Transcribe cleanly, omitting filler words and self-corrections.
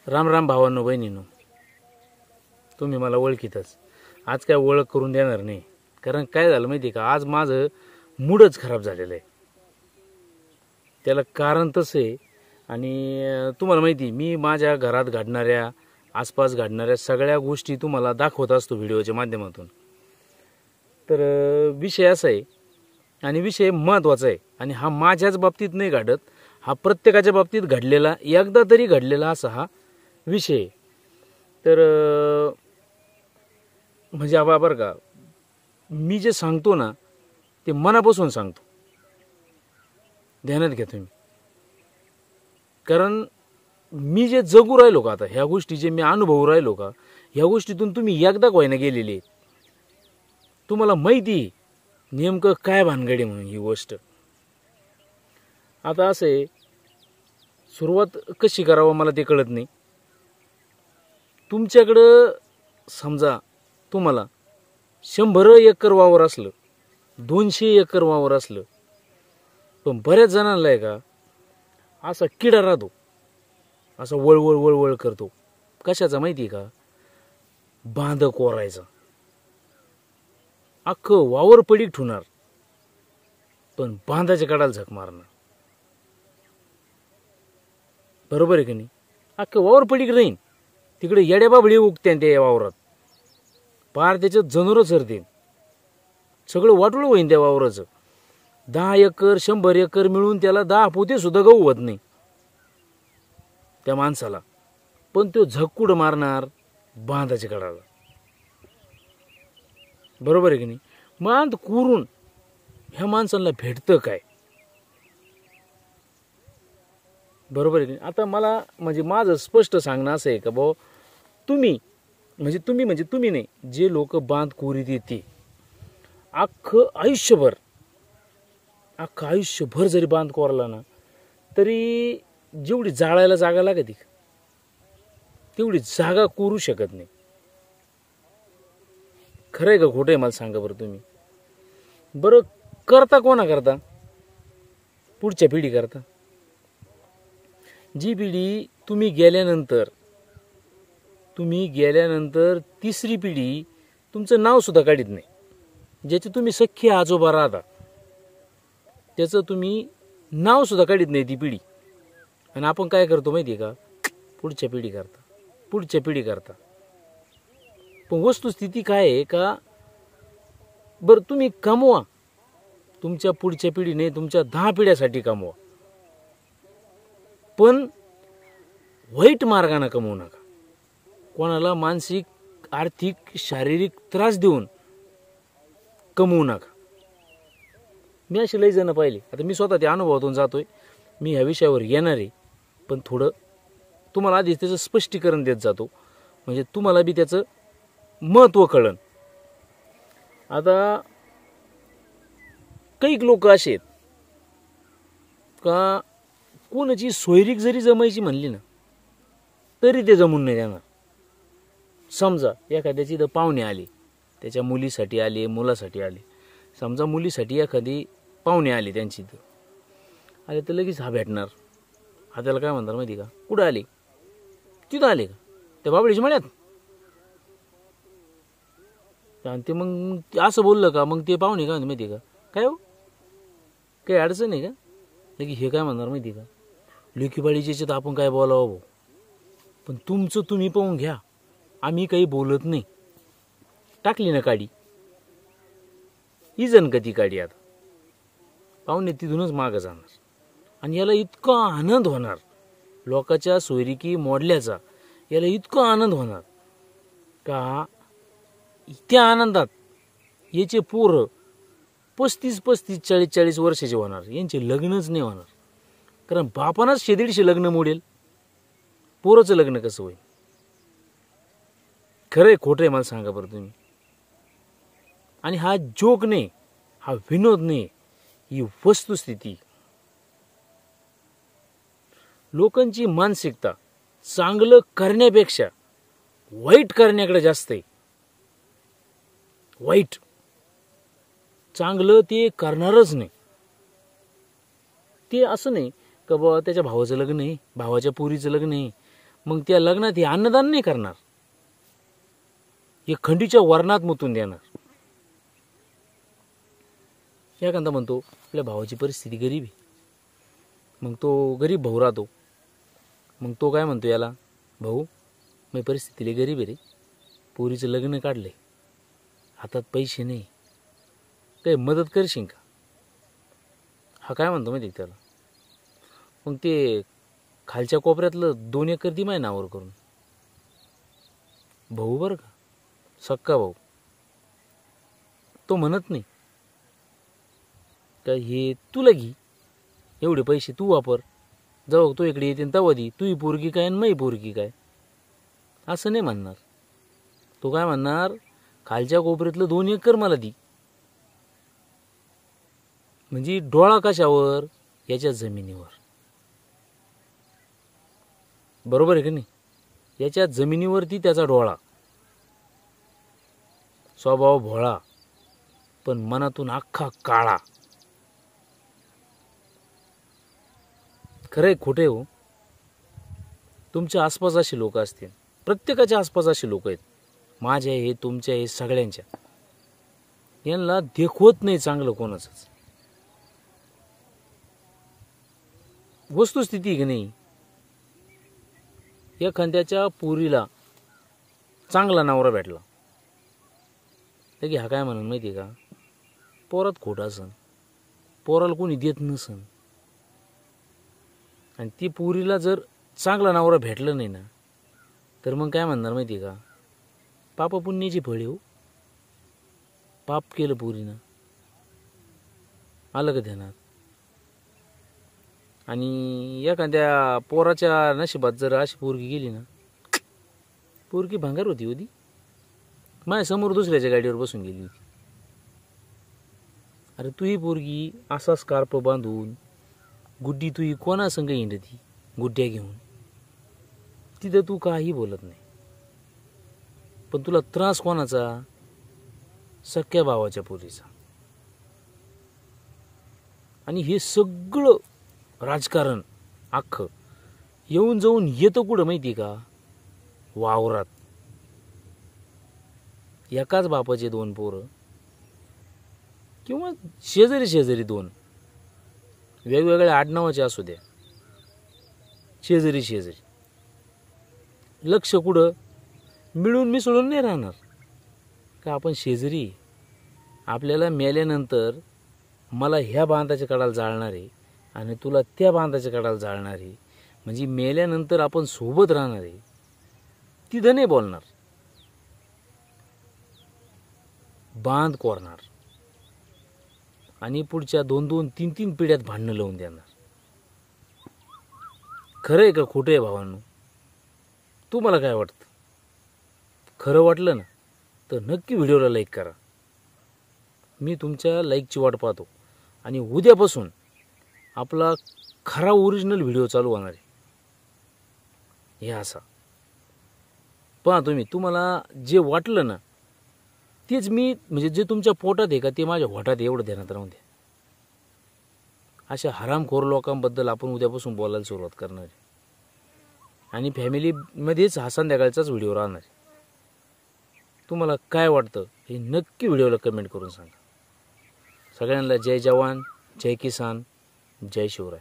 राम राम भावांनो बहिणींनो, तुम्ही मला ओळखीतच. आज काय ओळख करून देणार नाही, कारण काय झालं माहिती आहे का, आज माझं मूडच खराब झालेलं आहे. त्याला कारण तसं आहे. आणि तुम्हाला माहिती मी माझ्या घरात घडणाऱ्या आसपास घडणाऱ्या सगळ्या गोष्टी तुम्हाला दाखवत असतो व्हिडिओच्या माध्यमातून. तर विषय असा आहे आणि विषय महत्त्वाचा आहे, आणि हा माझ्याच बाबतीत नाही घडत, हा प्रत्येकाच्या बाबतीत घडलेला, एकदा तरी घडलेला असा हा विषय. तर म्हणजे आबा बरं का, मी जे सांगतो ना ते मनापासून सांगतो, ध्यानात घ्या तुम्ही. कारण मी जे जगू राहिलो का आता, ह्या गोष्टी जे मी अनुभवू राहिलो का, ह्या गोष्टीतून तुम्ही एकदा कोयना गेलेले आहेत. तुम्हाला माहिती नेमकं काय भानगडी म्हणून ही गोष्ट. आता असं आहे, सुरुवात कशी करावं मला ते कळत नाही. तुमच्याकडं समजा तुम्हाला 100 एकर वावर असलं, 200 एकर वावर असलं, पण बऱ्याच जणांना आहे का असा किडा राहतो, असा वळवळ वळवळ करतो. कशाचा माहिती आहे का? बांध कोरायचा. अख्खं वावर पडीक ठेवणार, पण बांधाच्या कडाला झक मारणार. बरोबर आहे की नाही? अख्खं वावर पडीक राहीन, तिकडे येड्या बाबळी उगत्या त्या वावरात, पार त्याच्यात जनावरं चरतील, सगळं वाटोळं होईन त्या वावराचं. 10 एकर 100 एकर मिळून त्याला 10 पोते सुद्धा गहू होत नाही त्या माणसाला, पण तो झक्कुड मारणार बांधाच्या कडाला. बरोबर आहे की नाही? बांध कुरून ह्या माणसांना भेटतं काय? बरोबर आहे की नाही? आता मला म्हणजे माझं स्पष्ट सांगणं असं आहे का भाऊ, तुम्ही नाही, जे लोक बांध कोरीत येते, अख्खं आयुष्यभर जरी बांध कोरला ना, तरी जेवढी जाळायला जागा लागते तेवढी जागा कोरू शकत नाही. खरं आहे का खोटं आहे मला सांगा बरं तुम्ही. बरं करता कोणा करता? पुढच्या पिढी करता. जी पिढी तुम्ही गेल्यानंतर तिसरी पिढी तुमचं नाव सुद्धा काढीत नाही. ज्याचे तुम्ही सख्खे आजोबा राहता त्याचं तुम्ही नाव सुद्धा काढीत नाही ती पिढी. आणि आपण काय करतो माहिती आहे का? पुढच्या पिढी करता. पण वस्तुस्थिती काय आहे का, बरं तुम्ही कमवा, तुमच्या पुढच्या पिढीने तुमच्या 10 पिढ्यासाठी कमवा, पण वाईट मार्गाने कमवू नका. कोणाला मानसिक, आर्थिक, शारीरिक त्रास देऊन कमवू नका. मी असे लई जण पाहिले. आता मी स्वतः त्या अनुभवातून जातोय, मी ह्या विषयावर येणार आहे, पण थोडं तुम्हाला आधीच त्याचं स्पष्टीकरण देत जातो, म्हणजे तुम्हाला बी त्याचं महत्त्व कळन. आता काही लोक असे आहेत का, कोणाची सोयरीक जरी जमायची म्हणली ना तरी ते जमून नाही देणार. समजा एखाद्याची इथं पाहुणे आले, त्याच्या मुलीसाठी आले, मुलासाठी आले. समजा मुलीसाठी एखादी पाहुणे आले, त्यांची इथं आले तर लगेच हा भेटणार. हा त्याला काय म्हणणार माहिती का? कुठं आले? तिथं आले का? त्या बाबळीच्या मळ्यात. आणि ते मग असं बोललं का, मग ते पाहुणे काय म्हणते माहिती का? काय हो, काही अडचण आहे का? लगे हे काय म्हणणार माहिती का? लेकीबाळीच्या याच्यात आपण काय बोलावं भाऊ, पण तुमचं तुम्ही पाहून घ्या, आम्ही काही बोलत नाही. टाकली ना काडी, इजन का ती काडी. आता पाहुणे तिथूनच मागं जाणार, आणि याला इतका आनंद होणार, लोकांच्या सोयरिकी मोडल्याचा याला इतका आनंद होणार का, त्या आनंदात याचे पोरं 35, 40 वर्षाचे होणार, यांचे लग्नच नाही होणार. कारण बापानंच 150 लग्न मोडेल, पोराचं लग्न कसं होईल? खरंय खोटं आहे मला सांगा बरं तुम्ही. आणि हा जोक नाही, हा विनोद नाही, ही वस्तुस्थिती. लोकांची मानसिकता चांगलं करण्यापेक्षा वाईट करण्याकडे जास्त आहे. वाईट, चांगलं ते करणारच नाही. ते असं नाही का बाबा त्याच्या भावाचं लग्न आहे, भावाच्या पोरीचं लग्न आहे, मग त्या लग्नात हे अन्नदान नाही करणार, हे खंडीच्या वर्णात मुतून देणार. एखादा म्हणतो आपल्या भावाची परिस्थिती गरीब आहे, मग तो गरीब भाऊ राहतो. मग तो काय म्हणतो याला, भाऊ मी परिस्थितीला गरीब आहे रे, पोरीचं लग्न काढलंय, हातात पैसे नाही, काही मदत करशील का. हा काय म्हणतो माहिती त्याला, मग ते खालच्या कोपऱ्यातलं 2 एकर ती माय नावावर करून. भाऊ बरं का, सक्का भाऊ, तो म्हणत नाही का हे तुला घे, एवढे पैसे तू वापर, जाऊ तो इकडे येते तेव्हा दी, तू ही पोरगी काय आणि मी पोरगी काय, असं नाही म्हणणार. तो काय म्हणणार, खालच्या कोपऱ्यातलं 2 एकर मला दी. म्हणजे डोळा कशावर, याच्या जमिनीवर. बरोबर आहे की नाही, याच्या जमिनीवरती त्याचा डोळा. स्वभाव भोळा पण मनातून अख्खा काळा. खरंय खोटे हो, तुमच्या आसपास असे लोक असतील, प्रत्येकाच्या आसपास असे लोक आहेत, माझ्या हे तुमच्या हे सगळ्यांच्या. यांना देखवत नाही चांगलं कोणाचंच. वस्तुस्थिती आहे की नाही, एखाद्याच्या पोरीला चांगला नवरा भेटला की हा काय म्हणून माहिती आहे का, पोरात खोट असन, पोराला कोणी देत नसन. आणि ती पोरीला जर चांगला नवरा भेटला नाही ना, तर मग काय म्हणणार माहिती आहे का, पाप पुण्याची फळे हो, पाप केलं पोरीनं, आलं का ध्यानात. आणि एखाद्या पोराच्या नशिबात जर अशी पोरगी गेली ना, पोरगी भांगार होती माझ्या समोर दुसऱ्याच्या गाडीवर बसून गेली होती. अरे तू ही पोरगी असा स्कार्फ बांधून गुड्डी तू ही कोणा संग हिंडती गुड्ड्या घेऊन, तिथं तू काही बोलत नाही, पण तुला त्रास कोणाचा, सख्या भावाच्या पोरीचा. आणि हे सगळं राजकारण अख्खं येऊन जाऊन येतं कुठं माहिती का, वावरात. एकाच बापाचे 2 पोरं किंवा शेजारी 2 वेगवेगळ्या आडनावाचे असू द्या, शेजारी लक्ष कुठं, मिळून मिसळून नाही राहणार का. आपण शेजारी, आपल्याला मेल्यानंतर मला ह्या बांधाच्या कडाला जाळणार आहे आणि तुला त्या बांधाच्या कडाला जाळणार आहे, म्हणजे मेल्यानंतर आपण सोबत राहणार आहे, तिथं नाही बोलणार, बांध कोरणार आणि पुढच्या 2-2, 3-3 पिढ्यात भांडणं लावून देणार. खरं आहे का खोटं आहे भावांनो, तुम्हाला काय वाटतं. खरं वाटलं ना तर नक्की व्हिडिओला लाईक करा. मी तुमच्या लाईकची वाट पाहतो. आणि उद्यापासून आपला खरा ओरिजिनल व्हिडिओ चालू होणार आहे. हे असा पहा तुम्ही, तुम्हाला जे वाटलं ना तेच मी, म्हणजे जे तुमच्या पोटात आहे का ते माझ्या पोटात एवढं ध्यानात राहून द्या. अशा हरामखोर लोकांबद्दल आपण उद्यापासून बोलायला सुरुवात करणार आहे. आणि फॅमिलीमध्येच हा संध्याकाळचाच व्हिडिओ राहणार आहे. तुम्हाला काय वाटतं हे नक्की व्हिडिओला कमेंट करून सांगा. सगळ्यांना जय जवान, जय किसान, जय शिवराय.